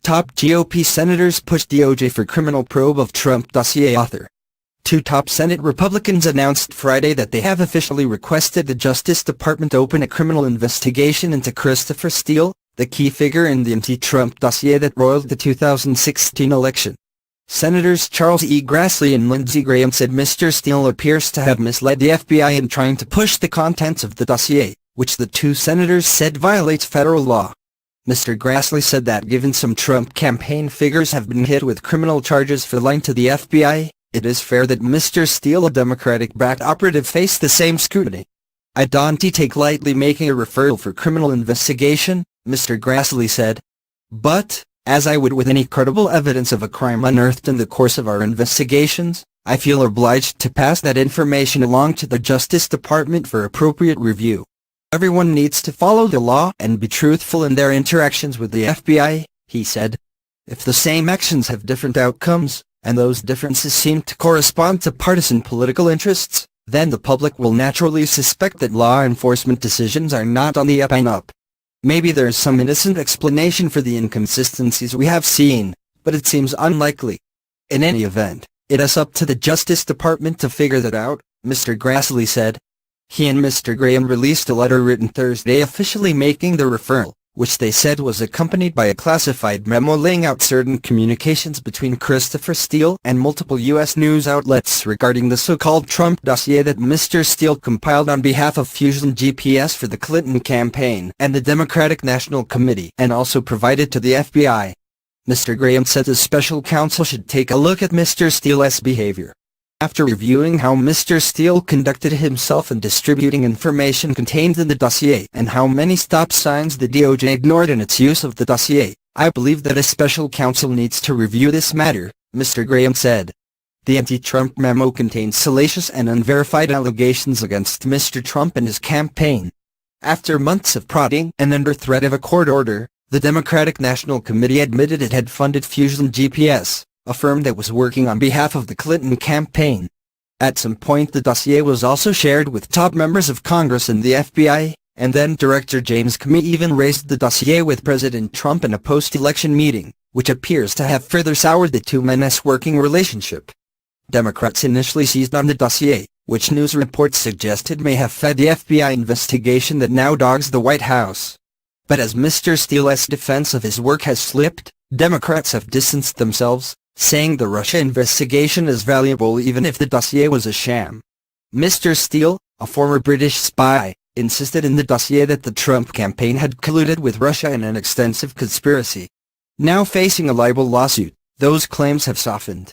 top GOP senators push DOJ for criminal probe of Trump dossier author. Two top Senate Republicans announced Friday that they have officially requested the Justice Department open a criminal investigation into Christopher Steele, the key figure in the anti-Trump dossier that roiled the 2016 election. Senators Charles E. Grassley and Lindsey Graham said Mr. Steele appears to have misled the FBI in trying to push the contents of the dossier, which the two senators said violates federal law. Mr. Grassley said that given some Trump campaign figures have been hit with criminal charges for lying to the FBI, it is fair that Mr. Steele, a Democratic-backed operative, face the same scrutiny. "I don't take lightly making a referral for criminal investigation," Mr. Grassley said. "But, as I would with any credible evidence of a crime unearthed in the course of our investigations, I feel obliged to pass that information along to the Justice Department for appropriate review. Everyone needs to follow the law and be truthful in their interactions with the FBI," he said. "If the same actions have different outcomes, and those differences seem to correspond to partisan political interests, then the public will naturally suspect that law enforcement decisions are not on the up and up. Maybe there is some innocent explanation for the inconsistencies we have seen, but it seems unlikely. In any event, it is up to the Justice Department to figure that out," Mr. Grassley said. He and Mr. Graham released a letter written Thursday officially making the referral, which they said was accompanied by a classified memo laying out certain communications between Christopher Steele and multiple U.S. news outlets regarding the so-called Trump dossier that Mr. Steele compiled on behalf of Fusion GPS for the Clinton campaign and the Democratic National Committee, and also provided to the FBI. Mr. Graham said the special counsel should take a look at Mr. Steele's behavior. After reviewing how Mr. Steele conducted himself in distributing information contained in the dossier and how many stop signs the DOJ ignored in its use of the dossier, I believe that a special counsel needs to review this matter, Mr. Graham said. The anti-Trump memo contains salacious and unverified allegations against Mr. Trump and his campaign. After months of prodding and under threat of a court order, the Democratic National Committee admitted it had funded Fusion GPS, a firm that was working on behalf of the Clinton campaign. At some point the dossier was also shared with top members of Congress and the FBI, and then Director James Comey even raised the dossier with President Trump in a post-election meeting, which appears to have further soured the two men's working relationship. Democrats initially seized on the dossier, which news reports suggested may have fed the FBI investigation that now dogs the White House. But as Mr. Steele's defense of his work has slipped, Democrats have distanced themselves, saying the Russia investigation is valuable even if the dossier was a sham. Mr. Steele, a former British spy, insisted in the dossier that the Trump campaign had colluded with Russia in an extensive conspiracy. Now facing a libel lawsuit, those claims have softened.